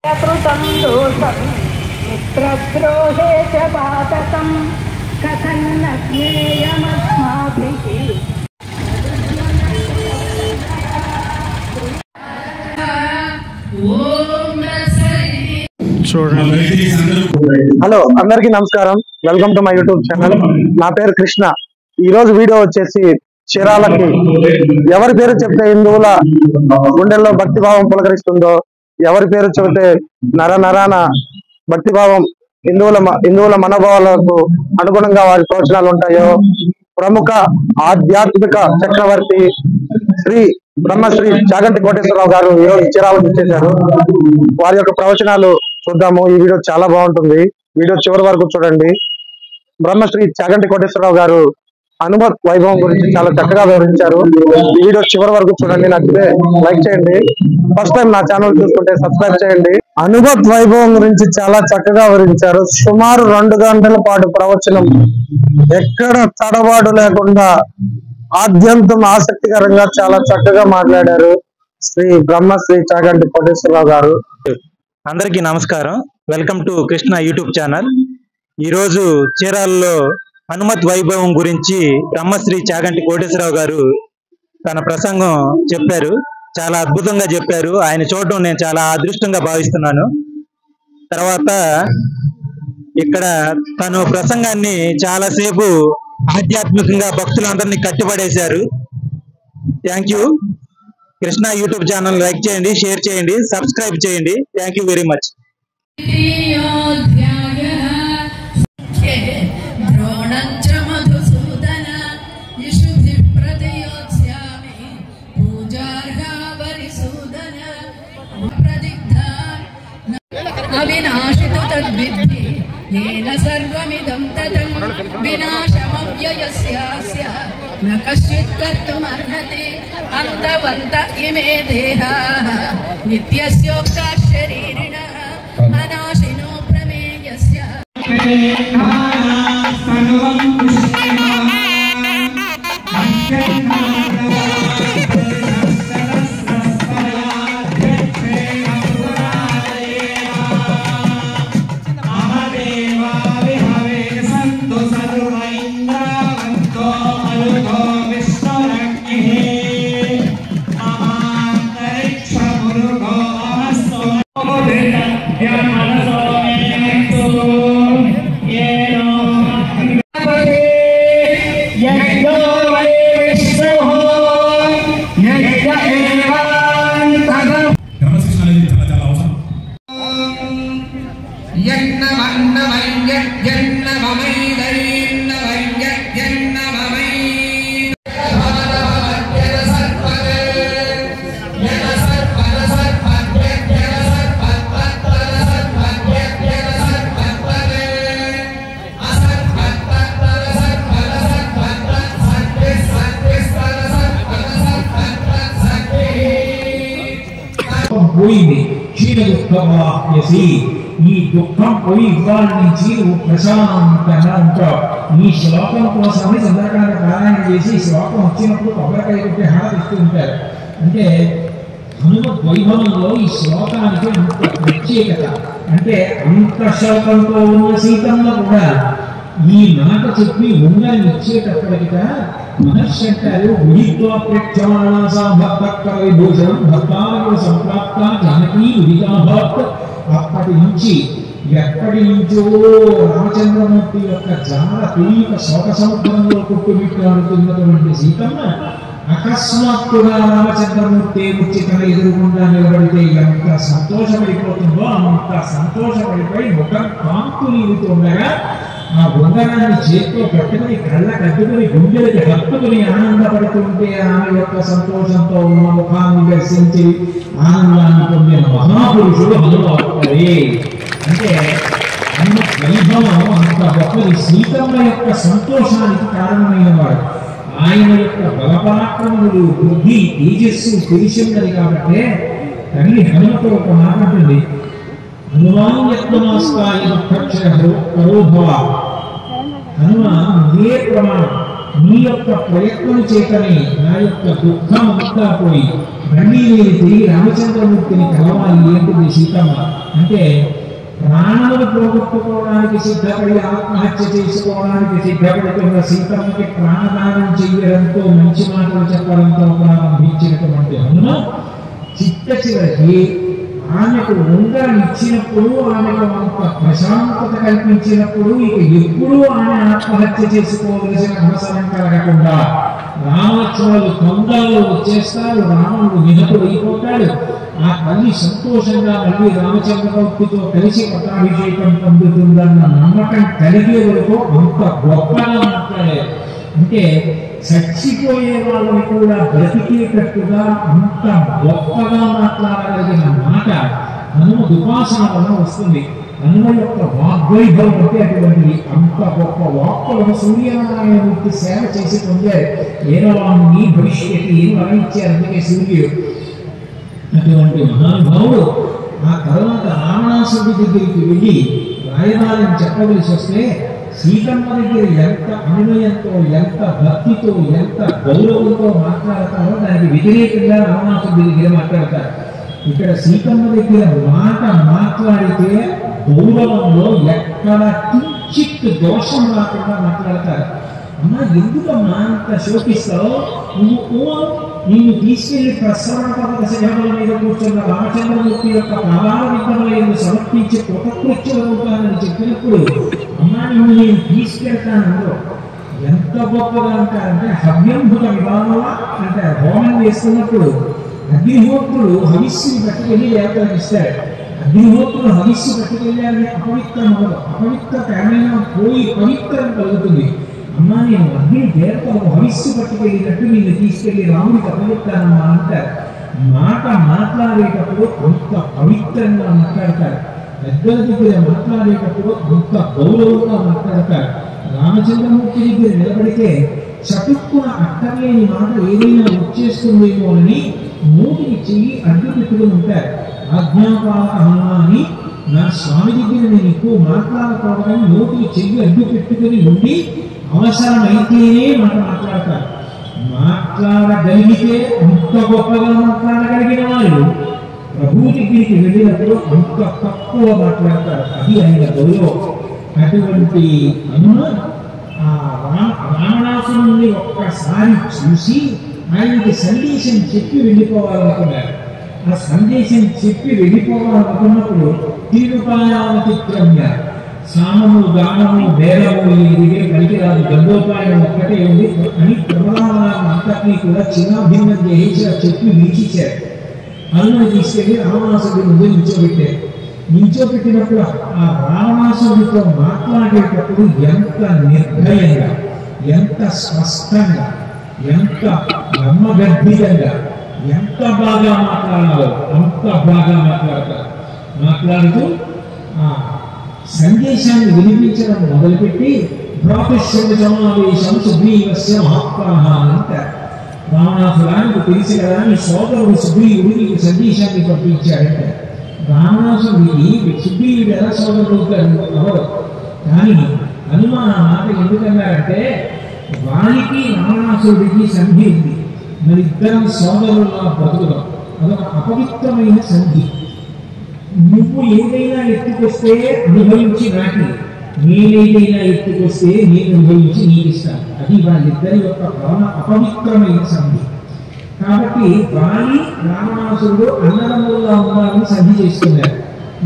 कृतं दोषं मित्रद्रोहे च पातकं कथन्न ज्ञेयमस्माभिः। హలో అందరికీ నమస్కారం, welcome to my YouTube channel. నా పేరు కృష్ణ. ఈ రోజు వీడియో వచ్చేసి చీరాలకి ఎవరి పేరు చెప్తే హిందువుల గుండెల్లో భక్తిభావం పులకరిస్తుందో, ఎవరి పేరు చెబితే నరాన భక్తిభావం హిందువుల మనోభావాలకు అనుగుణంగా వారి ప్రవచనాలు ఉంటాయో, ప్రముఖ ఆధ్యాత్మిక చక్రవర్తి బ్రహ్మశ్రీ చాగంటి కోటేశ్వరరావు గారు ఈరోజు చీరాలకు వచ్చేసారు. వారి యొక్క ప్రవచనాలు చూద్దాము. ఈ వీడియో చాలా బాగుంటుంది, వీడియో చివరి వరకు చూడండి. బ్రహ్మశ్రీ చాగంటి కోటేశ్వరరావు గారు హనుమత్ వైభవం గురించి చాలా చక్కగా వివరించారు. ఈ వీడియో చివరి వరకు చూడండి, నచ్చితే లైక్ చేయండి. ఫస్ట్ టైం నా ఛానల్ చూసుకుంటే సబ్స్క్రైబ్ చేయండి. హనుమత్ వైభవం గురించి చాలా చక్కగా వివరించారు. సుమారు 2 గంటల పాటు ప్రవచనం ఎక్కడ తడబాటు లేకుండా ఆద్యంతం ఆసక్తికరంగా చాలా చక్కగా మాట్లాడారు బ్రహ్మశ్రీ చాగంటి కోటేశ్వరరావు గారు. అందరికీ నమస్కారం, welcome to Krishna YouTube channel. ఈరోజు చీరాలలో హనుమత్ వైభవం గురించి బ్రహ్మశ్రీ చాగంటి కోటేశ్వరరావు గారు తన ప్రసంగం చెప్పారు. చాలా అద్భుతంగా చెప్పారు. ఆయన చూడటం నేను చాలా అదృష్టంగా భావిస్తున్నాను. తర్వాత ఇక్కడ తను ప్రసంగాన్ని చాలాసేపు ఆధ్యాత్మికంగా భక్తులందరినీ కట్టిపడేశారు. Thank you. Krishna YouTube channel like చేయండి, షేర్ చేయండి, సబ్స్క్రైబ్ చేయండి. Thank you very much. అవినాశితు తద్విద్ధి येन सर्वमिदं ततं विनाशमव्ययस्यास्य न कश्चित् कर्तुमर्हति अन्तवन्त इमे देहाः नित्यस्योक्ताः शरीरिणः अनाशिनो प्रमेयस्य పోయింది క్షీణ దుఃఖమాప్యసి. ఈ దుఃఖం పోయి ఇవాళ నుంచి నువ్వు ప్రశాంతంగా ఉంటావు. ఈ శ్లోకం కోసమని చంద్రకాంత పారాయణ చేసి శ్లోకం వచ్చినప్పుడు కొబ్బరికాయ కొట్టి హారతిస్తూ ఉంటారు. అంటే హనుమత్ వైభవంలో ఈ శ్లోకానికి అంత ప్రత్యేకత. అంటే అంత శ్లోకంతో ఉన్న సీతమ్మ కూడా ఈ మాట చెప్పి ఉందని ఇచ్చేటప్పటికిగా మహర్షి అంటారు, విభూషణం భక్తాలకు సంప్రాప్త జానకీ విదితాభాత్. అప్పటి నుంచి ఎక్కడి నుంచో రామచంద్రమూర్తి యొక్క జాన తెలియక శోక సముద్రంలో కొట్టుమిట్టాడుతున్నటువంటి సీతమ్మ అకస్మాత్తుగా రామచంద్రమూర్తి వచ్చి తన ఎదురుకుండా నిలబడితే ఎంత సంతోషపడిపోతుందో అంత సంతోషపడిపోయి ముఖం కాంతులీరుతుండగా ఆ ఉంగరాన్ని చేతితో పట్టుకుని కళ్ళ కట్టుకుని గుండెలకి హత్తుకుని ఆనందపడుతుంటే ఆమె యొక్క సంతోషంతో ఉన్న ముఖాన్ని దర్శించి ఆనందాన్ని పొందిన మహాపురుషుడు హనుమంతుడే. అంటే హనుమత్ వైభవం అంత గొప్పది. సీతమ్మ యొక్క సంతోషానికి కారణమైన వాడు. ఆయన యొక్క బలపరాక్రమములు, బుద్ధి, తేజస్సు తెలిసిన్నది కాబట్టి తల్లి హనుమతో ఒక మాట ఉంటుంది, హనుమాన్యత్వమాస్తాయ దుఃఖక్షయ కరోభవ. హనుమ నువ్వే ప్రమాణం. నీ యొక్క ప్రయత్నం చేతనే నా యొక్క దుఃఖం అంతా పోయి మళ్ళీ నేను తిరిగి రామచంద్రమూర్తిని కలవాలి ఏంటిది సీతమ్మ అంటే ప్రాణములు పోగొట్టుకోవడానికి సిద్ధపడి ఆత్మహత్య చేసుకోవడానికి సిద్ధపడుతున్న సీతమ్మకి ప్రాణదానం చెయ్యడంతో మంచి మాటలు చెప్పడంతో ప్రారంభించినటువంటి హనుమ చిట్ట చివరికి ఆమెకు ఉంగరం ఇచ్చినప్పుడు ఆమెకు అంత ప్రశాంతత కల్పించినప్పుడు ఇక ఎప్పుడూ ఆమె ఆత్మహత్య చేసుకోవలసిన అవసరం కలగకుండా రామలక్ష్మణులు తొందరలో వచ్చేస్తారు, రాముడు నిహతుడైపోతాడు. ఆ తల్లి సంతోషంగా మళ్ళీ రామచంద్రమూర్తితో కలిసి పట్టాభిషేకం పొందుతుందన్న నమ్మకం కలిగే వరకు అంత గొప్పగా మాట్లాడారు. అంటే చచ్చిపోయే వాళ్ళని కూడా బ్రతికేటట్టుగా అంత గొప్పగా మాట్లాడగలిగిన మాట హనుమ ఉపాసన వలన వస్తుంది. హనుమ యొక్క వాగ్వైభవం అంటే అటువంటిది. అంత గొప్ప వాక్కులను సూర్యనారాయణమూర్తి సేవ చేసి పొందారు. ఏనవాన్ని భవిష్యత్తు ఏం వరించారు అందుకే సూర్యుడు. అటువంటి మహానుభావుడు ఆ తర్వాత రావణాసుడి దగ్గరికి వెళ్ళి రాయబారిని చెప్పవలసి వస్తే సీతమ్మ దగ్గర ఎంత అనునయంతో, ఎంత భక్తితో, ఎంత గౌరవంతో మాట్లాడతారో దానికి వ్యతిరేకంగా రావణాసుడి దగ్గర మాట్లాడతారు. ఇక్కడ సీతమ్మ దగ్గర మాట మాట్లాడితే గౌరవంలో ఎక్కడ కించిత్ దోషం రాకుండా మాట్లాడతారు. అమ్మా ఎందుకమ్మా అంత శోకిస్తావు, నిన్ను తీసుకెళ్లి ప్రసరణ పర్వత శిఖరాల మీద కూర్చున్న రామచంద్రమూర్తి యొక్క పాదాల విగ్రహాలను సమర్పించి కృతకృత్యులవుతానని చెప్పినప్పుడు అమ్మా నిన్ను నేను తీసుకెళ్తాను. ఎంత గొప్పగా అంటారంటే హవ్యంభుత విధానంలో అంటే హోమం చేస్తున్నప్పుడు అగ్నిహోత్రుడు హవిస్సుని పట్టుకెళ్ళి దేవతలకు ఇస్తాడు. అగ్నిహోత్రుడు హవిస్సు పట్టుకెళ్ళాలని అపవిత్రం అవ్వదు, అపవిత్ర కారణంగా పోయి పవిత్రం కలుగుతుంది. అమ్మా నేను అగ్ని దేవతలకు హవిస్సు పట్టుకెళ్ళినట్టు నిన్ను తీసుకెళ్లి రాముడికి అప్పగిస్తానమ్మా అంటారు. మాట మాట్లాడేటప్పుడు అంత పవిత్రంగా మాట్లాడతారు. పెద్దల దగ్గర మాట్లాడేటప్పుడు అంత గౌరవంగా మాట్లాడతారు. రామచంద్రమూర్తి దగ్గర నిలబడితే చటుక్కున అక్కర్లేని మాట ఏదైనా వచ్చేస్తుందేమో అని నోటికి చెయ్యి అడ్డు పెట్టుకుని ఉంటారు. ఆజ్ఞాపాలక హనుమాని నా స్వామి దగ్గర నేను ఎక్కువ మాట్లాడకూడదని నోటికి చెయ్యి అడ్డు పెట్టుకుని ఉండి అవసరమైతేనే మాట మాట్లాడతారు. మాట్లాడగలిగితే అంత గొప్పగా మాట్లాడగలిగిన వాళ్ళు ప్రభువు దగ్గరికి వెళ్ళినప్పుడు అంత తక్కువ మాట్లాడతారు. అది ఆయన గౌరవం. అటువంటి హనుమ ఆ రావణాసురుణ్ణి ఒక్కసారి చూసి ఆయనకి సందేశం చెప్పి వెళ్ళిపోవాలనుకున్నారు. ఆ సందేశం చెప్పి వెళ్ళిపోవాలనుకున్నప్పుడు తిరుగుపాయామతిక్రమ్య సామము గానము భేదము ఈ దగ్గర పనికిరాదు, గంధోపాయం ఒక్కటే ఉంది అని ప్రమాణాలను అంతటినీ కూడా చిన్నాభిన్నం చేసి చెప్పి వీక్షించారు. హనుమని తీసుకెళ్లి రావణాసుడి ముందు నిల్చోబెట్టారు. నిల్చోబెట్టినప్పుడు ఆ రావణాసుడితో మాట్లాడేటప్పుడు ఎంత నిర్భయంగా, ఎంత స్పష్టంగా, ఎంత నమ్మగర్భితంగా, ఎంత బాగా మాట్లాడాలో అంత బాగా మాట్లాడతారు. మాట్లాడుతూ ఆ సందేశాన్ని వినిపించడం మొదలుపెట్టి ప్రాపశ్యంత సమావేశం సుగ్రీవస్య మహాత్మాహ అంటారు. రావణాసురానికి తెలిసి కదా నీ సోదరుడు సుగ్రీవుడు నీకు సందేశాన్ని పంపించాడంటే రావణాసుడికి సుగ్రీవుడు ఎలా సోదరుడు అవుతారు కానీ హనుమాన్ ఆ మాట ఎందుకన్నారంటే వారికి రావణాసుడికి సంధి ఉంది, మరి ఇద్దరం సోదరులా బతుకుదాం, అదొక అపవిత్రమైన సంధి. నువ్వు ఏదైనా ఎత్తుకొస్తే అనుభవించి నాటి, నేనేదైనా ఎత్తుకొస్తే నేను అనుభవించి నీకు ఇస్తాను. అది వాళ్ళిద్దరి యొక్క అపవిత్రమైన సంధి. కాబట్టి వాలి రావణాసురుడు అన్నదమ్ములుగా ఉండాలని సంధి చేస్తున్నారు.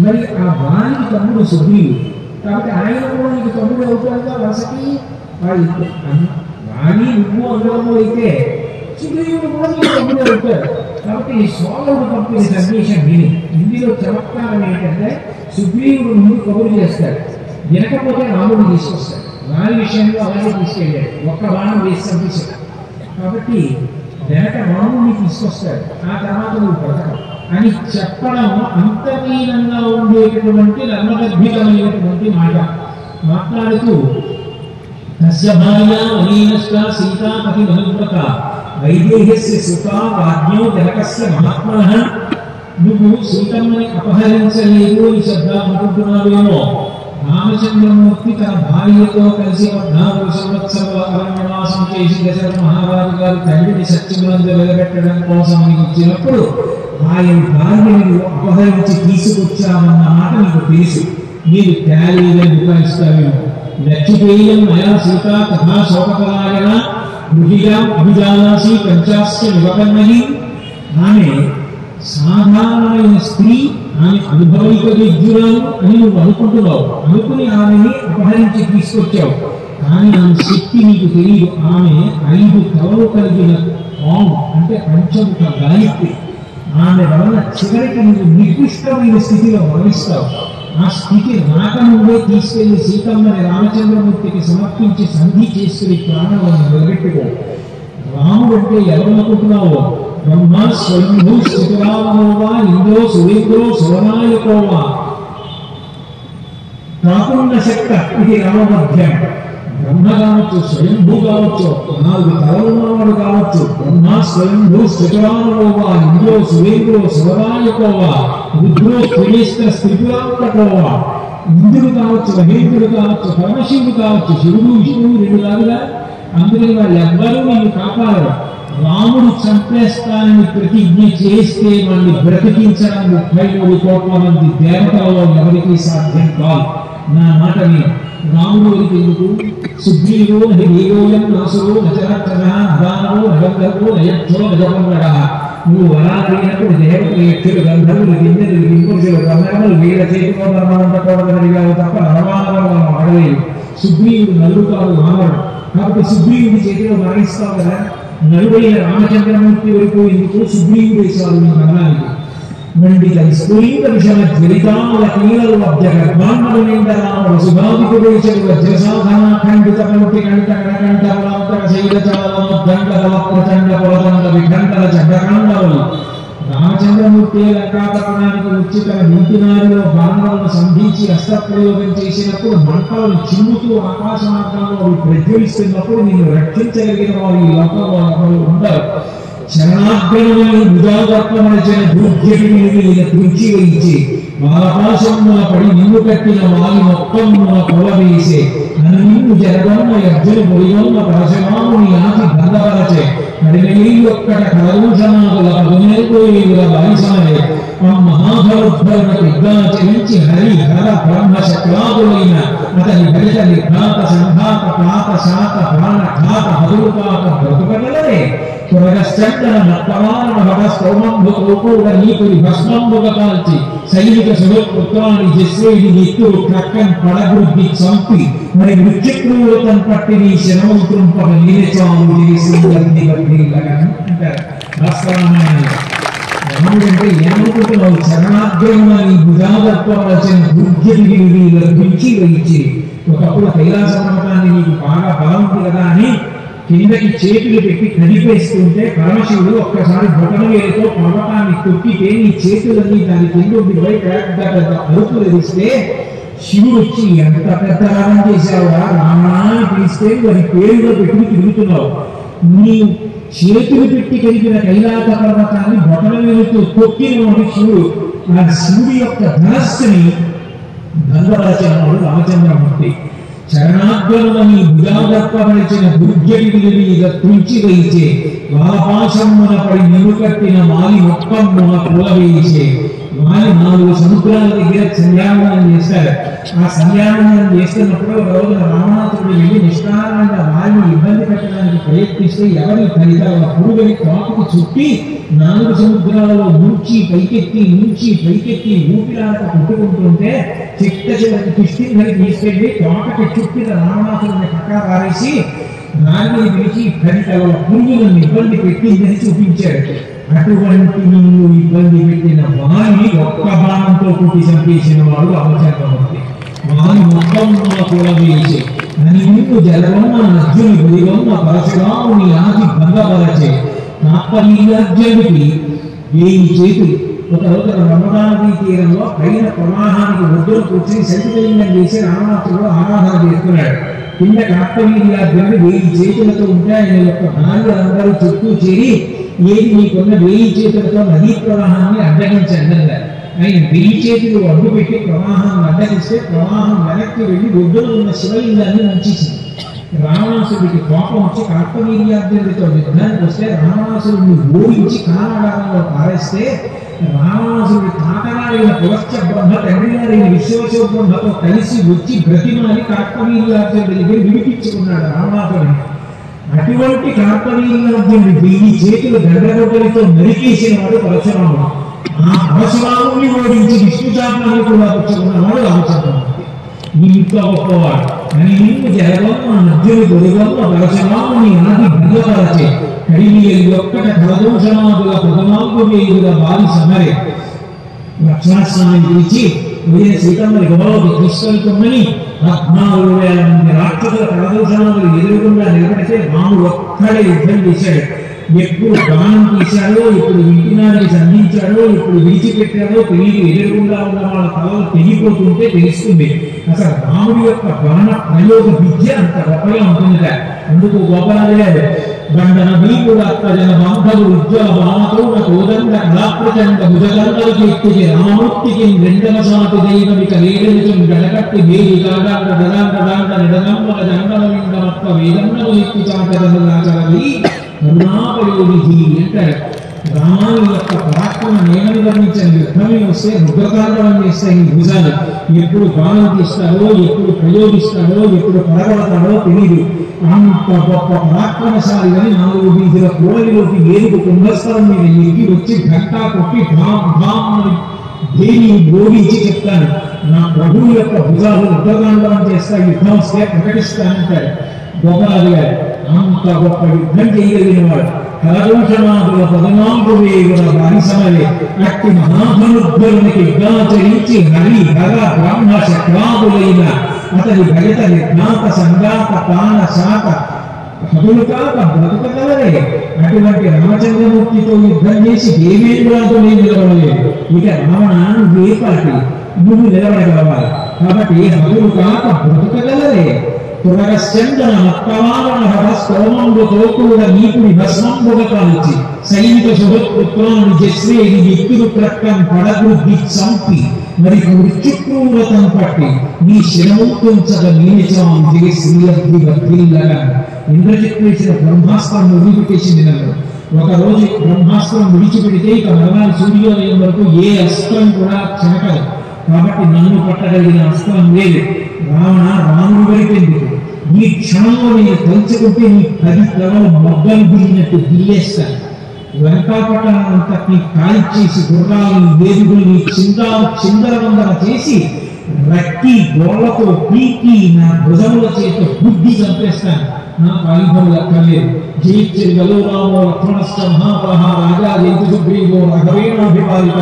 మరి ఆ వాలికి తమ్ముడు సుగ్రీవుడు, కాబట్టి ఆయన కూడా నీకు తమ్ముడు అవుతాడుగా వసతి. వాలి నువ్వు అన్నదమ్ములు అయితే సుగ్రీవుడు కూడా నీకు తమ్ముడు అవుతాడు. కాబట్టి ఈ సోదరుడు పంపిన సందేశం విని ఇందులో చమత్కారం ఏంటంటే సుగ్రీవుడు ముందు కబురు చేస్తాడు, వినకపోతే రాముడు తీసుకొస్తాడు. వారి విషయంలో అలాగే తీసుకెళ్ళాడు, ఒక్క బాణం వేసి పంపించాడు. కాబట్టి వెనక రాముడిని తీసుకొస్తాడు, ఆ తర్వాత నువ్వు బ్రతకం అని చెప్పడం అంతర్లీనంగా ఉండేటటువంటి నమ్మగర్భితమైనటువంటి మాట. మాట్లాడుతూ తస్య భార్య అనీనష్ట సీతాపతి మనువ్రత వైదేహస్య సుఖ వాజ్ఞో జనకస్య మహాత్మః. నువ్వు సీతమ్మని అపహరించలేదు అని శబ్దాలు అనుకుంటున్నావేమో, రామచంద్రమూర్తి తన భార్యతో కలిసి 14 సంవత్సరాల అరణ్యవాసం చేసి దశరథ మహారాజు గారు తండ్రిని సత్యమునందు నిలబెట్టడం కోసం ఇచ్చినప్పుడు ఆయన భార్యను అపహరించి తీసుకొచ్చామన్న మాట నీకు తెలుసు. నీకు తేలిదని బుకాయిస్తావేమో. లక్ష్మీపేయం మయా సీత తథా శోకపలాయన గృహియాం అభిజానాసి పంచాశ్చ వివకన్నహి. ఆమె సాధారణమైన స్త్రీ, ఆమె అనుభవిక విద్యురాలు అని నువ్వు అనుకుంటున్నావు. అనుకుని ఆమెని అపహరించి తీసుకొచ్చావు. కానీ ఆమె శక్తి నీకు తెలియదు. ఆమె 5 తలలు కలిగిన పాము, అంటే పంచముఖ గాయత్రి. ఆమె వలన చివరికి నువ్వు నిర్దిష్టమైన స్థితిలో మరణిస్తావు. ఆ స్థితి రాకముందే తీసుకెళ్లి సీతమ్మని రామచంద్రమూర్తికి సమర్పించి సంధి చేసుకుని ప్రాణాలను నిలబెట్టుకో. రాముడు అంటే ఎవరనుకుంటున్నావో? బ్రహ్మ స్వయంభూ స్థితిరామోవా ఇంద్రో సురేంద్రో సువనాయకోవా కాకున్న శక్త ఇది రామమధ్యం. బ్రహ్మ కావచ్చు, స్వయంభూ కావచ్చు, 4 తలలున్నవాడు కావచ్చు. బ్రహ్మ స్వయంభూ స్థితిరామోవా ఇంద్రో సురేంద్రో సువనాయకోవా రుద్రో త్రినేస్త్ర స్థితిరామకోవా. ఇంద్రుడు కావచ్చు, మహేంద్రుడు కావచ్చు, పరమశివుడు కావచ్చు. శివుడు విష్ణువు 2 కాదుగా. అందుకని వాళ్ళు ఎవ్వరూ నిన్ను కాపాడరు. రాముడు చంపేస్తానని ప్రతిజ్ఞ చేస్తే వాడిని బ్రతికించడం 33 కోట్ల మంది దేవతలలో ఎవరికి సాధ్యం కాదు. నా మాట విను. రాముడు వరకు ఎందుకు? సుగ్రీవో హరియోయం నాసురో నచరక్షణ దానవో నగంధర్వో నయక్షో నజపన్నడ. నువ్వు అలా అడిగినప్పుడు దేవతలు, యక్షులు, గంధర్వులు, గిన్నెలు, గింపురుషులు, గంధర్వులు వీళ్ళ చేతిలో ధర్మవంతకోవడం తప్ప నరమానవం ఆడలేదు. సుగ్రీవుడు నలుగుతాడు వానరుడు. కాబట్టి సుగ్రీవుడి చేతిలో మరణిస్తావు కదా. నలుడైన రామచంద్రమూర్తి వరకు ఎందుకు? సుగ్రీవుడు వేశాడు నీ మరణానికి. మండిత స్ఫులింగ విషమ జ్వలితాల కీలలు అబ్జగర్భాండలు నిండరామ వసుభావికుడేశడు వజ్రసాధన ఖండిత పంక్తి కంఠ కణకంఠ బలాంతర శైలచాలనోద్దండ బల ప్రచండ పొలదండ విఖండల చండకాండలు. రామచంద్రమూర్తి లంకాపట్టణానికి వచ్చి తన ఇంటినారిలో బాణాలను సంధించి అస్త్రప్రయోగం చేసినప్పుడు మంటలను చిమ్ముతూ ఆకాశ మార్గంలో అవి ప్రజ్వలిస్తున్నప్పుడు నిన్ను రక్షించగలిగిన వారు ఈ లోకంలో ఎవరు ఉండరు. శరణాగ్రమని ముజాగర్పమనిచిన దూర్జటిని తుంచి వేయించి ఆకాశమున పడి నిన్ను కట్టిన వాలి మొత్తమున కొలవేసే నన్ను నిన్ను జరగన్న యజ్ఞను పొడిగొన్న పరశురాముని ఆది బంధపరచే నడిమెయ్యొక్కట కలదూషణాదుల పదునేకోయుల బాయిసమనే ఆ మహాభరోద్భరణ విద్గాచరించి హరి హర బ్రహ్మ శక్లాదులైన అతని భరిత నిర్ఘాత సంఘాత పాత శాత ప్రాణ ఘాత హదుపాత బ్రతుకగలరే. పురగశ్చందన నత్తమాన భగస్తోమంబుకూడ నీకుడి భస్మంబుగ కాల్చి సైనిక సురపుత్రాన్ని జస్వేడి నిత్తుడు క్రక్కన్ పడగృద్ధి చంపి మరి మృత్యుక్రూరతను పట్టి నీ శనము తుంపక నీరచాము చేసింది అంటారు భాస్కరామాయణంలో. రాముడంటే ఏమనుకుంటున్నావు? శరణాగ్రహణ నీ భుజాగత్వరచన దుర్జటిని లభించి వహించి. ఒకప్పుడు కైలాస పర్వతాన్ని నీకు బాగా బలం ఉంది కదా అని కిందకి చేతులు పెట్టి కదిపేస్తుంటే పరమశివుడు ఒక్కసారి బొటనవేలుతో పర్వతాన్ని తొక్కితే నీ చేతులన్నీ దాని కింద బయట పెద్ద అరుపులు తెరిస్తే శివుడు వచ్చి ఎంత పెద్ద రాగం చేశావురా రామాన్ని పిలిస్తే వారి పేరులో పెట్టుకుని తిరుగుతున్నావు. నీ చేతులు పెట్టి కలిపిన కైలాస పర్వతాన్ని బొటనవేలుతో తొక్కిన వాడు శివుడు. ఆ శివుడి యొక్క ధనస్సుని భంగపరచిన వాడు రామచంద్రమూర్తి. శరణాగ్రమని భుజాగర్పమనిచిన దుర్జటిని మీద తుంచి వేయించే వాపాశమున పడి నిన్ను కట్టిన వాలి మొత్తమున కులవేయించే. వాలి 4 సముద్రాల దగ్గర సంధ్యావనం చేస్తారు. ఆ సంధ్యావనం చేస్తున్నప్పుడు రోజున రామనాథుడు వెళ్ళి నిష్కారణంగా వారిని ఇబ్బంది పెట్టడానికి ప్రయత్నిస్తే ఎవరి ఫలితాల పురుగుని కాపుకు చుట్టి 4 సముద్రాలలో నుంచి పైకెత్తి ఊపిరాక కొట్టుకుంటుంటే చిట్ట చివరికి కిష్కింధని తీసుకెళ్లి తోటకి చుట్టిన రామనాథుడిని పక్కా పారేసి నాలుగుని పిలిచి ఫలితాల పురుగులను ఇబ్బంది పెట్టిందని చూపించాడు. అటువంటి నిన్ను ఇబ్బంది పెట్టిన వారిని ఒక్క బాణంతో కుట్టి చంపేసిన వాడు రామచంద్రమూర్తి. వారి మొత్తం కూడా వేసి అని నిన్ను జలవన్న నజ్జుని గురివన్న పరశురాముని ఆది భంగపరచే. తాపనీయార్జునికి 1000 చేతులు. ఒక రోజు రమణాది తీరంలో పైన ప్రవాహానికి ఒడ్డును కూర్చొని సంకల్పం చేసి రామనాథుడు ఆరాధన చేస్తున్నాడు. కింద కార్తవీర్యార్జునుడు 1000 చేతులతో ఉంటే ఆయన యొక్క భార్యలందరూ చుట్టూ చేరి ఏది నీకున్న 1000 చేతులతో నదీ ప్రవాహాన్ని అడ్డగించండి. ఆయన వెయ్యి చేతులు అడ్డు పెట్టి ప్రవాహాన్ని అడ్డగిస్తే ప్రవాహం వెనక్కి వెళ్ళి ఒడ్డున ఉన్న శివలింగాన్ని వంచేసింది. రావణాసుడికి కోపం వచ్చి కార్తవీర్యార్జునుడితో యుద్ధానికి వస్తే రావణాసుడిని ఓడించి కారాగారంలో పారేస్తే రావణాసుడి తాతగారైన పులశ్చ బ్రహ్మ తండ్రి గారైన విశ్వేశ్వర బ్రహ్మతో కలిసి వచ్చి బ్రతిమాలి కార్తవీర్యార్జునుడి దగ్గర విడిపించుకున్నాడు రావణాసుడిని. అటువంటి కార్తవీర్యార్జునుడి వెయ్యి చేతులు గండ్రగొడ్డలితో నరికేసిన వాడు పరశురాముడు. ఆ పరశురాముని ఓడించి విష్ణు శాపాన్ని కూడా పుచ్చుకున్నవాడు రామచంద్రమూర్తి. ఇంట్లో గొప్పవాడు అని నిన్ను జరగమ్మ నద్యుని దొరిగమ్మ పరశురాముని ఆది భంగపరచే కడిగిలి ఒక్కట కలదోషమాదుల పదమాంగు వేయుగా బాలి సమరే లక్ష్మణస్వామిని పిలిచి ఉదయం సీతమ్మని గొడవకి తీసుకెళ్తామని 14,000 మంది రాక్షసుల కలదోషమాదులు ఎదురుకుండా నిలబడితే రాముడు ఒక్కడే యుద్ధం చేశాడు. ఎప్పుడు బాణం తీశాడో, ఎప్పుడు వింటినాడికి సంధించాడో, ఎప్పుడు విడిచిపెట్టాడో తెలియదు. ఎదురుకుండా ఉన్న వాళ్ళ తలలు తెగిపోతుంటే తెలుస్తుంది. అసలు రాముడి యొక్క బాణ ప్రయోగ విద్య అంత గొప్పగా ఉంటుందిట. అందుకు గోపాలయ్యాడు బండన భీకుడు అత్వజన బాంధవు ఉజ్వల బాణతో కోదండ కళాప్రచండ భుజగండలు కీర్తికి రామమూర్తికి రెండవ సాటి దైవమిక వేదమికం గడకట్టి వేది గలగాండ గదాండ దాండ నిడగంబల జండల విండమత్వ వేదండలు ఎత్తి చాటదీ కరుణాపయోగి అంటాడు. రామాయణ యొక్క పరాక్రమం ఏమని వర్ణించాలి? యుద్ధమే వస్తే రుద్రతాండవం చేస్తాయి ఈ భుజాలు. ఎప్పుడు బాణం తీస్తాడో, ఎప్పుడు ప్రయోగిస్తాడో, ఎప్పుడు పడగొడతాడో తెలియదు. అంత గొప్ప పరాక్రమశాలి అని 4 వీధుల కోడలిలోకి ఏడుగు కుంభస్థలం మీద ఎక్కి వచ్చి ఘంటా కొట్టి దేని బోధించి చెప్తాను. నా ప్రభువు యొక్క భుజాలు రుద్రతాండవం చేస్తా, యుద్ధం వస్తే ప్రకటిస్తానంటాడు గోపాలరాజు గారు. అంత గొప్ప యుద్ధం చేయగలిగిన వాడు కలదోషమాదుల పదమాంగు వేయుల వారి సమలే అట్టి మహాధనుద్ధరునికి యుద్ధాచరించి హరి హర బ్రహ్మ శక్రాదులైన అతని భయత నిర్ఘాత సంఘాత పాన శాత హతులు కాక బ్రతుకగలరే. అటువంటి రామచంద్రమూర్తితో యుద్ధం చేసి దేవేంద్రాదులే నిలబడలేదు. ఇక రావణ నువ్వే పాటి నువ్వు నిలబడగలవాలి. కాబట్టి హతులు కాక బ్రతుకగలరే. పునరశ్చందన మత్తవారణ స్తోమంబుతో కూడా నీకుడి భస్మంబుగ కాల్చి సైనిక సుహృత్పుత్రాన్ని జస్వేది వ్యక్తులు ప్రక్కం పడగుద్ది చంపి మరి మృత్యుక్రూరతం పట్టి నీ శిరముంచగ నీచాం దిగి శ్రీలబ్ధి వర్ధిల్లగా. ఇంద్రజిత్ వేసిన బ్రహ్మాస్త్రం వదిలిపెట్టేసింది నన్ను. ఒకరోజు బ్రహ్మాస్త్రం విడిచిపెడితే ఇక మరణాలు సూర్యోదయం వరకు ఏ అస్త్రం కూడా చెనకదు. కాబట్టి నన్ను పట్టగలిగిన అస్త్రం లేదు. రాముడు వరకెందుకు? ఈ క్షణంలో నేను తలుచుకుంటే నీ 10 కవలు మొగ్గలు దిగినట్టు దిల్లేస్తాను. లంకాపట్టణం అంతటిని కాల్చేసి గుర్రాలను వేదికల్ని చిందరవందర చేసి రక్కి గోళ్లతో పీకి నా భుజముల చేత బుద్ధి చంపేస్తాను. నాకు ఆయుధములు అక్కర్లేదు. జయించిన గౌరామో లక్ష్మణశ్చ మహాపహ రాజా జయంతి సుగ్రీవో రఘవేణాభిపాలిత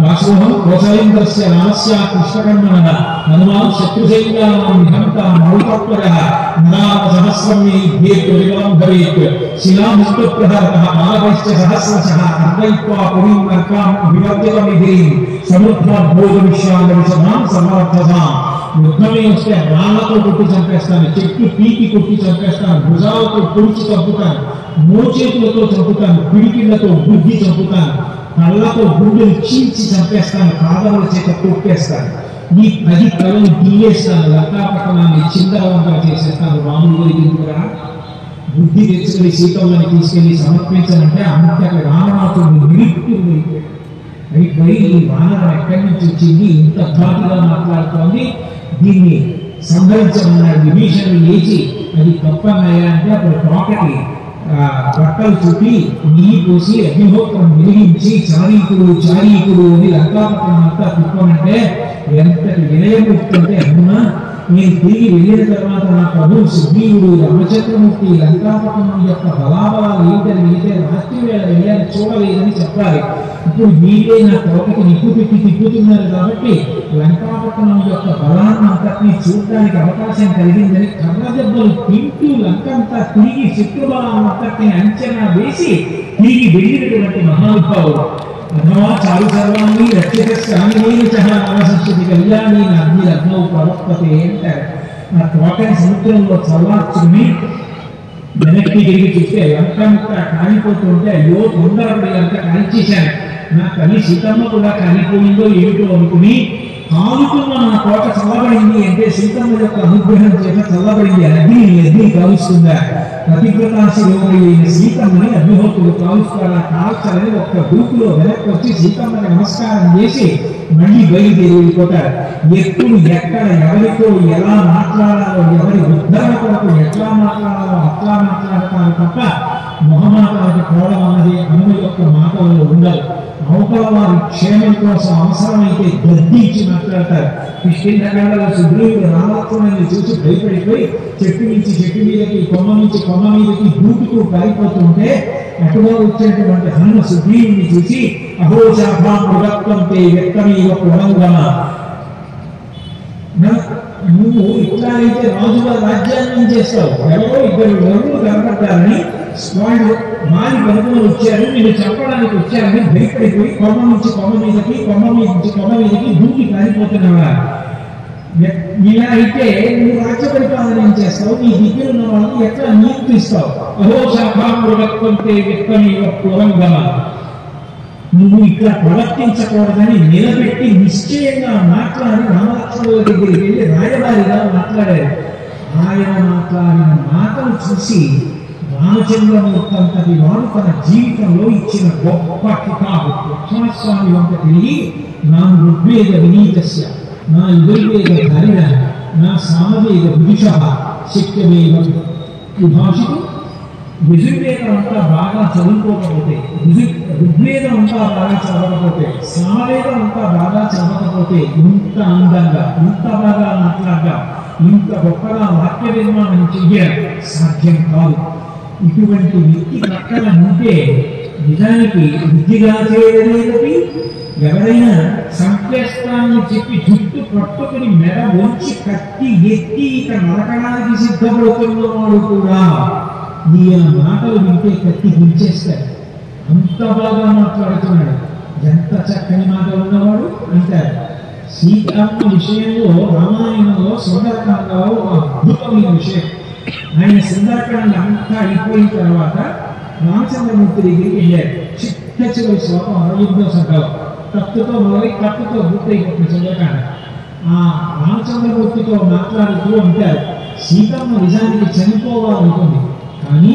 దాసోహం కోసలేంద్రస్య రామస్య కృష్ణకర్మణ హనుమాన్ శత్రుసైన్యానాం నిహంత మౌతత్వరః నరామ సహస్రం మే యుద్ధే ప్రతిఫలం భవేత్ శిలాముష్టిప్రహరతః ఆలవైశ్చ సహస్రశః అర్ధయిత్వా పురీం నర్కాం అభివర్తితమిదీం సముద్రోద్భోగమిష్యామవిషమాం సమర్థసాం. యుద్ధమే వస్తే రాళ్లతో కొట్టి చంపేస్తాను, చెట్టు పీకి కొట్టి చంపేస్తాను, భుజాలతో పొడిచి చంపుతాను, మోచేతులతో చంపుతాను, పిడికిళ్లతో బుద్ధి చంపుతాను, కళ్ళతో గుండెలు చీల్చి చంపేస్తాను, కాదముల చేత తొక్కేస్తాను, ఈ 10 కళలు గిల్లేస్తాను, లంకాపట్టణాన్ని చిందరవందర చేసేస్తాను. రాముడు ఎందుకురా? బుద్ధి తెచ్చుకుని సీతమ్మని తీసుకెళ్లి సమర్పించాలంటే అంతటి రామనాథుడిని అయిపోయి ఈ వానరం ఎక్కడి నుంచి వచ్చింది, ఇంత ధాటుగా మాట్లాడుతోంది, దీన్ని సంహరించమన్నాడు. విభీషణుడు లేచి అది తప్పన్నాయా అంటే అప్పుడు తోకటి బట్టలు చుట్టి నీళ్ళు పోసి అగ్నిహోత్రం వెలిగించి చారీకుడు అని లంకాపట్టణం అంతా తిప్పమంటే ఎంతటి వినయం చెప్తుంటే అమ్మా నేను తిరిగి వెళ్ళిన తర్వాత నా ప్రభు సుగ్రీవుడు రామచంద్రమూర్తి లంకాపట్టణం యొక్క బలాబలాలు ఏంటని వెళితే రాత్రి వేళ వెళ్ళాలని చూడలేదని చెప్పాలి. ఇప్పుడు మీరే నా తోటకి నిప్పు పెట్టి తిప్పుతున్నారు కాబట్టి లంకాపట్టణం యొక్క బలాన్ని అంతటినీ చూడడానికి అవకాశం కలిగిందని కర్ర దెబ్బలు తింటూ లంకంతా తిరిగి శత్రుబలం అంతటిని అంచనా వేసి తిరిగి వెళ్ళినటువంటి మహానుభావుడు. అథవా చారు సర్వాన్ని రక్షితస్యామినేనవశిష్యతి కళ్యాణి అగ్ని అగ్నౌ ప్రవర్తతే అంటారు. ఆ తోటని సముద్రంలో చల్లార్చుకుని వెనక్కి తిరిగి చూస్తే లంకంతా కాలిపోతుంటే అయ్యో తొందరపడి లంక కాల్చేశాను, నా తల్లి సీతమ్మ కూడా కాలిపోయిందో ఏమిటో అనుకుని కాలుతున్న నా కోట చల్లబడింది అంటే సీతమ్మ యొక్క అనుగ్రహం చేత చల్లబడింది. అగ్ని కాలుస్తుందా? పతివ్రతాశిరోమణి అయిన సీతమ్మని అగ్నిహోత్రుడు కాలుస్తారా? కాల్చాలని ఒక్క దూకులో వెనక్కి వచ్చి సీతమ్మకి నమస్కారం చేసి మళ్ళీ బయలుదేరి వెళ్ళిపోతారు. ఎప్పుడు ఎక్కడ ఎవరితో ఎలా మాట్లాడాలో, ఎవరి ఉద్ధరణ కొరకు ఎట్లా మాట్లాడాలో అట్లా మాట్లాడతారు తప్ప మొహమాటానికి పోవడం అన్నది అమ్మ యొక్క మాటల్లో ఉండదు. అవతల వారి క్షేమం కోసం అవసరమైతే గద్దించి మాట్లాడతారు. కిష్కింధకాండలో సుగ్రీవుడు రామలక్ష్మణుని చూసి భయపడిపోయి చెట్టు మీదకి కొమ్మ మీదకి దూకుతూ పారిపోతుంటే అటుగా వచ్చినటువంటి హనుమ సుగ్రీవుని చూసి అహోశాభా మృగత్వంతే వ్యక్తమీవ పురంగమ, నువ్వు ఇట్లా అయితే రాజుగా రాజ్యాన్ని చేస్తావు, ఎవరో ఇద్దరు వరులు కనపడ్డారని వాళ్ళు మారి బతుకులు వచ్చారు, నేను చంపడానికి వచ్చారని భయపడిపోయి కొమ్మ మీదకి దూకి పారిపోతున్నావా? ఇలా అయితే నువ్వు రాజ్య పరిపాలన చేస్తావు, నీ దగ్గర ఉన్న వాళ్ళని ఎట్లా నియంత్రిస్తావు? అహోశాఖాంతే వ్యక్తమీవ పురంగమ, నువ్వు ఇట్లా ప్రవర్తించకూడదని నిలబెట్టి నిశ్చయంగా మాట్లాడి రామలక్ష్మణుల దగ్గరికి వెళ్ళి రాయబారిగా మాట్లాడారు. ఆయన మాట్లాడిన మాటలు చూసి రామచంద్రమూర్తి అంతటి వాడు తన జీవితంలో ఇచ్చిన గొప్ప కితాబు లక్ష్మణస్వామి వంక తిరిగి నా ఋగ్వేద వినీతస్య, నా యజుర్వేద ధరిణ, నా సామవేద విదుష శక్యమేవ విభాషితు. యజుర్వేదం అంతా బాగా చదువుకోకపోతే, ఋగ్వేదం అంతా బాగా చదవకపోతే, సామవేదం అంతా బాగా చదవకపోతే ఇంత అందంగా, ఇంత బాగా మాట్లాడగా, ఇంత గొప్పగా వాక్య నిర్మాణం చెయ్యడం సాధ్యం కాదు. ఇటువంటి వ్యక్తి పక్కన ఉంటే నిజానికి విద్యగా చేయలేదీ, ఎవరైనా సంకేస్తాన్ని చెప్పి జుట్టు పట్టుకుని మెడ వంచి కత్తి ఎత్తి ఇక నరకడానికి సిద్ధపడుతున్నవాడు కూడా ఈయన మాటలు వింటే కత్తి గుంచేస్తాడు. అంత బాగా మాట్లాడుతున్నాడు, ఎంత చక్కని మాటలు ఉన్నవాడు అంటారు. సీతమ్మ విషయంలో రామాయణంలో సుందరకాండలో ఒక అద్భుతమైన విషయం. ఆయన సుందరకాండ అంతా అయిపోయిన తర్వాత రామచంద్రమూర్తి దగ్గరికి వెళ్ళారు. చివరి శ్లోకం 68వ సంకల్పం కత్తుతో మొదలై కత్తుతో పూర్తయిపోతుంది సుందరకాండ. ఆ రామచంద్రమూర్తితో మాట్లాడుతూ అంటారు, సీతమ్మ నిజానికి చనిపోవాలనుకుంది, కానీ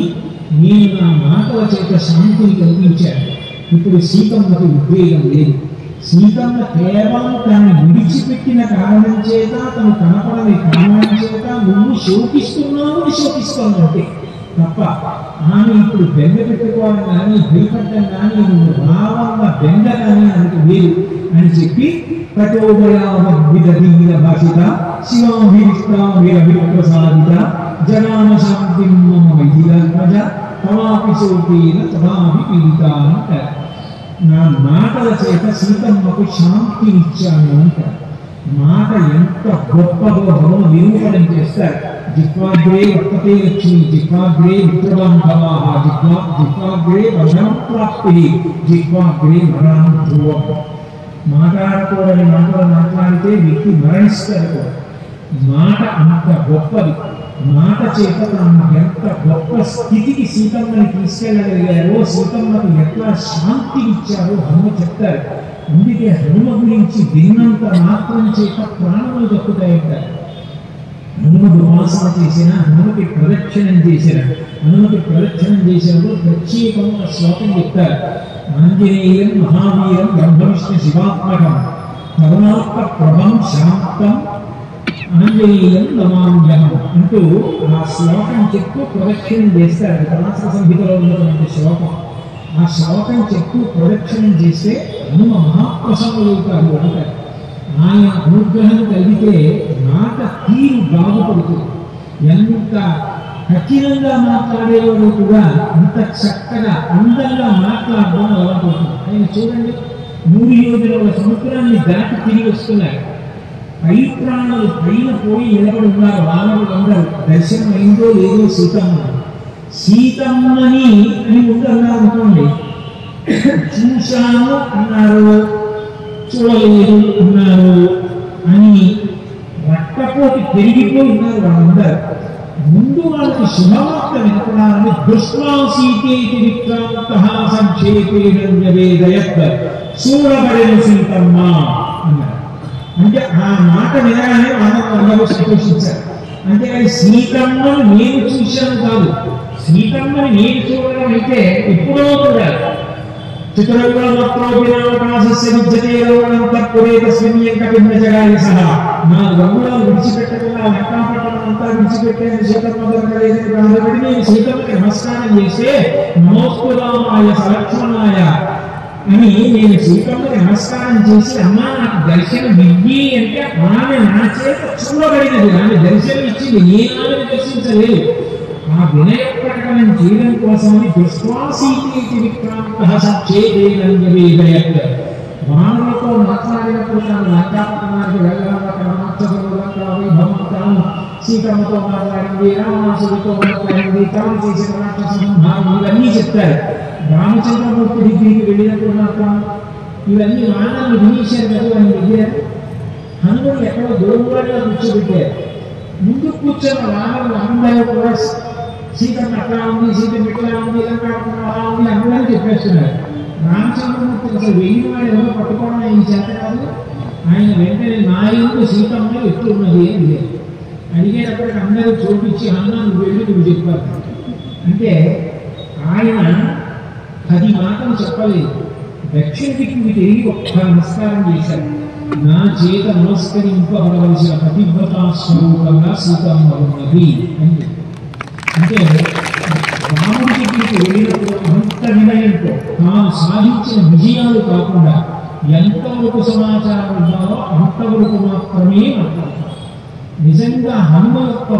నేను నా మాటల చేత శాంతిని కలిగించాను. ఇప్పుడు సీతమ్మకి ఉద్వేగం లేదు. సీతమ్మ కేవలం తను విడిచిపెట్టిన కారణం చేత, తను కనపడని కారణం చేత నువ్వు శోకిస్తున్నావు తప్ప ఆమె ఇప్పుడు బెంగ పెట్టుకోవడం కానీ, భయపడటం కానీ, నువ్వు రావన్న బెంగ కానీ ఆమెకు లేదు అని చెప్పి పటోభయావద్విధీర భాషిత శివాభిష్టాభిరవిప్రసాదిత జనాన శాంతి మమ వైదిక ప్రజ తమాపి శోకేన తమాపి పీడిత అంటారు. నా మాటల చేత సీతమ్మకు శాంతినిచ్చాను అంటారు. మాట ఎంత గొప్పదో భవన నిరూపణం చేస్తారు. జిహ్వాగ్రే వర్తతే లక్ష్మి, జిహ్వాగ్రే మిత్రబాంధవాః, జిహ్వాగ్రే వరం ప్రాప్తి, జిహ్వాగ్రే మరణం ధ్రువం. మాట్లాడకూడని మాటలు మాట్లాడితే వ్యక్తి మరణిస్తారు. మాట అంత గొప్పది. మాట చేత తాను ఎంత గొప్ప స్థితికి సీతమ్మని తీసుకెళ్ళగలిగారో, సీతమ్మకు ఎట్లా శాంతి ఇచ్చారో హనుమ చెప్తారు. అందుకే హనుమ గురించి విన్నంత మాత్రం చేత ప్రాణములు దక్కుతాయంటారు. హనుమకు ఉపాసన చేసిన, హనుమకి ప్రదక్షిణం చేసిన, చేసినప్పుడు ప్రత్యేకంగా శ్లోకం చెప్తారు. ఆంజనేయం మహావీరం బ్రహ్మవిష్ణు శివాత్మకం కరుణాత్మ ప్రభం శాంతం ఆంజనేయం నమామ్యహం అంటూ ఆ శ్లోకం చెప్తూ ప్రదక్షిణం చేస్తారు. పరాశర సంహితలో ఉన్నటువంటి శ్లోకం. ఆ శ్లోకం చెప్తూ ప్రదక్షిణం చేస్తే హనుమ మహాప్రసన్నులవుతారు అంటారు. ఆయన అనుగ్రహం కలిగితే మాట తీరు బాగుపడుతుంది. ఎంత కఠినంగా మాట్లాడేవాడు కూడా అంత చక్కగా అందంగా మాట్లాడడం అలవాటుతుంది. ఆయన చూడండి, 3 యోజనాల సముద్రాన్ని దాటి తిరిగి వస్తున్నారు. పై ప్రాణులు పైన పోయి నిలబడి ఉన్నారు. రాముడు అందరూ దర్శనం అయిందో లేదో సీతమ్మని అని ముందన్నారు అనుకోండి. చూశాను అన్నారు, చూడలేదు అన్నారు అని రక్తపోటి పెరిగిపోయి ఉన్నారు వాళ్ళందరూ. ముందు వాళ్ళకి శుభవార్త వినపడాలని దృష్టాసీతేతి విక్రాంతః సంక్షేపేణ నివేదయత్ సూరబడిన సీతమ్మ అన్నారు. అంటే ఆ మాట వినగానే అందరూ సంతోషించారు. అంటే అది సీతమ్మని నేను చూశాను కాదు, సీతమ్మని నేను చూడడం అయితే ఎప్పుడో కూడా నా రంగులను విడిచిపెట్టకుండా లంకాపట్టణం అంతా విడిచిపెట్టేది సీతమ్మ దొరకలేదని బాధపడి నేను సీతమ్మకి నమస్కారం చేస్తే నమోస్తురామాయ సలక్షణాయ అని నేను సీతమ్మకి నమస్కారం చేసి అమ్మా నాకు దర్శనం ఇవ్వి అంటే ఆమె నా చేత చూడబడినది, ఆమె దర్శనం ఇచ్చింది, నేను ఆమెను దర్శించలేదు. ఆ వినయ ప్రకటన చేయడం కోసమని దుష్వాసీతేతి విక్రాంతః సంక్షేపేణ నివేదయత్ మానవులతో మాట్లాడినప్పుడు తాను లంకాపట్టణానికి వెళ్ళాలి, అక్కడ మాత్సరులు లంకా వైభవం తాను సీతమ్మతో మాట్లాడింది, రావణాసుడితో మాట్లాడింది, తాను చేసిన రాక్షస సంహారం ఇవన్నీ చెప్తారు. రామచంద్రమూర్తి దగ్గరికి వెళ్ళినప్పుడు మాత్రం ఇవన్నీ మానవులు వినేశారు కదా అని వెళ్ళారు. హనుమని ఎక్కడో దూరంగా కూర్చోబెట్టారు. ముందు కూర్చొన్న రాములు అందరూ కూడా సీతమ్మ అట్లా ఉంది, సీతమ్మ ఇట్లా ఉంది, లంకాపట్టణం అలా ఉంది అందరూ చెప్పేస్తున్నారు. రామచంద్రమూర్తి అసలు వెళ్ళిన వాడు ఎవరో పట్టుకోవడం ఆయన చేత కాదు. ఆయన వెంటనే నా ఇంట్లో సీతమ్మ ఎట్లున్నది అని లేదు అడిగేటప్పటికి అందరూ చూపించి హనుమాన్ వెళ్ళి నువ్వు చెప్పారు. అంటే ఆయన 10 మాటలు చెప్పలేదు, దక్షిణ దిక్కుకి తిరిగి ఒక్క నమస్కారం చేశారు. నా చేత నమస్కరింపబడవలసిన పతివ్రతా స్వరూపంగా సీతమ్మ ఉన్నది అని. అంటే రాముడి దగ్గరికి వెళ్ళినప్పుడు అంత వినయంతో తాను సాధించిన విజయాలు కాకుండా ఎంతవరకు సమాచారం ఉండాలో అంతవరకు మాత్రమే మాట్లాడతారు. నిజంగా హనుమ యొక్క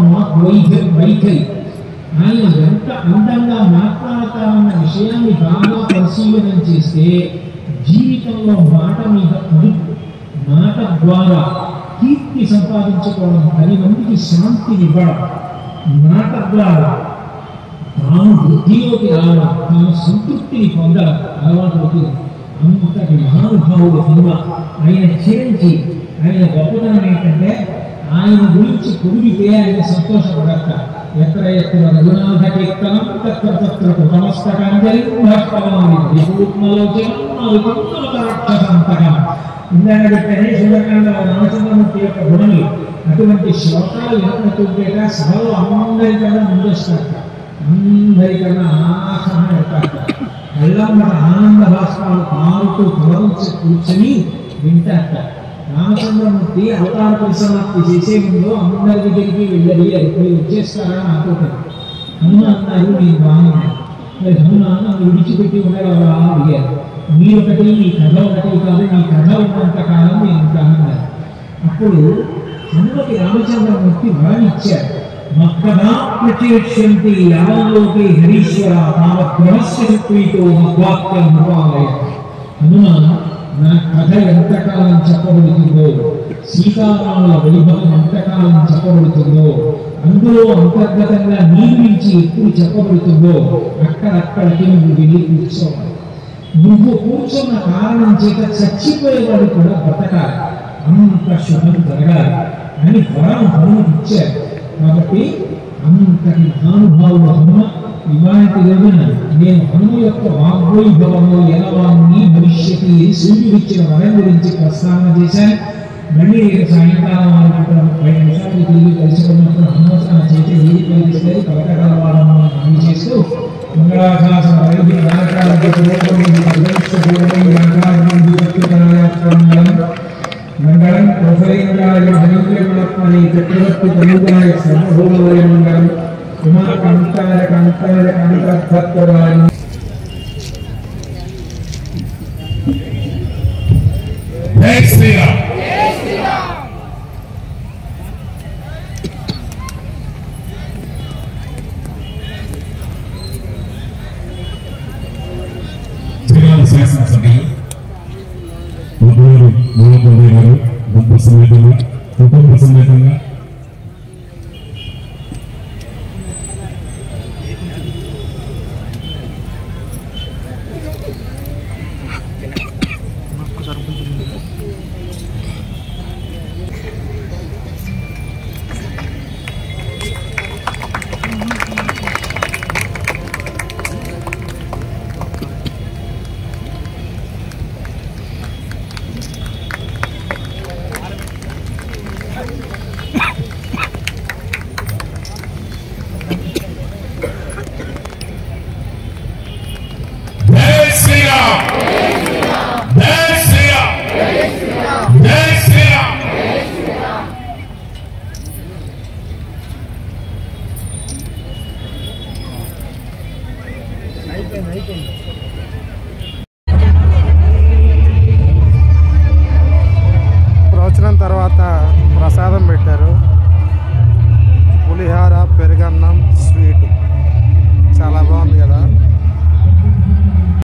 వైఖరి ఆయన ఎంత అందంగా మాట్లాడతారన్న విషయాన్ని బాగా పరిశీలన చేస్తే జీవితంలో మాట మీద అదుపు, మాట ద్వారా కీర్తి సంపాదించుకోవడం, 10 మందికి శాంతినివ్వడం, మాట ద్వారా తాను వృద్ధిలోకి రావడం, తాను సంతృప్తిని పొందడం అలవాటు అవుతుంది. అంతటి మహానుభావుడు హనుమ. ఆయన చిరంజీవి. ఆయన గొప్పతనం ఏంటంటే ఆయన గురించి పొగిడితే ఆయన సంతోషపడక ఎక్కడ ఎక్కడ రఘునాథ కీర్తనం తత్ర తత్ర కృతమస్తకాంజలి ఇందాక చెప్పానే సుందరకాండలో రామచంద్రమూర్తి యొక్క గుణములు. అటువంటి శ్లోకాలు వినపడుతుంటేట సభలో అందరికన్నా ముందొస్తారట, అందరికన్నా ఆసనం పెడతారట. కళ్ళమ్మట ఆనంద భాష్పాలు కారుతూ తొలగించి కూర్చొని వింటారట. రామచంద్రమూర్తి అవతార పరిసమాప్తి చేసే ముందు అందరి దగ్గరికి వెళ్ళి అది వచ్చేస్తారా నాతో హనుమ అన్నారు. నేను బాగున్నాను, మరి హనుమ నన్ను విడిచిపెట్టి ఉండగలరా అడిగారు. మీరొకటి మీ కథ ఒకటి కాదు, మీ కథ ఉన్నంత కాలం నేను ఉంటానన్నారు. అప్పుడు హనుమకి రామచంద్రమూర్తి వరం ఇచ్చారు. మక్కదా ప్రత్యక్షంతి యావంలోకి హరీశ్వర తావద్భ్రమస్యతో మద్వాక్యం హనుమాలయ. హనుమ నా కథ ఎంతకాలం చెప్పబడుతుందో, సీతారాముల వైభవం ఎంతకాలం చెప్పబడుతుందో, అందులో అంతర్గతంగా నీ గురించి ఎప్పుడు చెప్పబడుతుందో అక్కడక్కడికి నువ్వు వెళ్ళి కూర్చోవాలి. నువ్వు కూర్చున్న కారణం చేత చచ్చిపోయేవాడు కూడా బ్రతకాలి, అంత శుభం జరగాలి అని వరం హనుమకి ఇచ్చారు. కాబట్టి అంతటి మహానుభావుడు హనుమ. ఇవాటి రోజున నేను హనుమ యొక్క వాగ్వైభవము ఎలవాన్ని భవిష్యత్తు సూర్యుడిచ్చిన వరం గురించి ప్రస్తావన చేశాను. మళ్ళీ రేపు సాయంకాలం 5 నిమిషాలు తిరిగి కలిసికున్నప్పుడు హనుమ తన చేతి ఏది కలిగిస్తుంది పలకగలవాడము హామీ చేస్తూ మంగళాశాసన వైద్య మంగళం ప్రొఫైంగాయ హరిద్రమాత్మని చక్రవర్తి ప్రముఖాయ సర్వభౌమాయ మంగళం ఉమాకాంతాయ కాంతాయ కాంతత్వరాయ. జై శ్రీరామ్. శాసనసభ్యులు మోహన్ గారు దంప సమేతంగా కుటుంబ సమేతంగా అయిపోయింది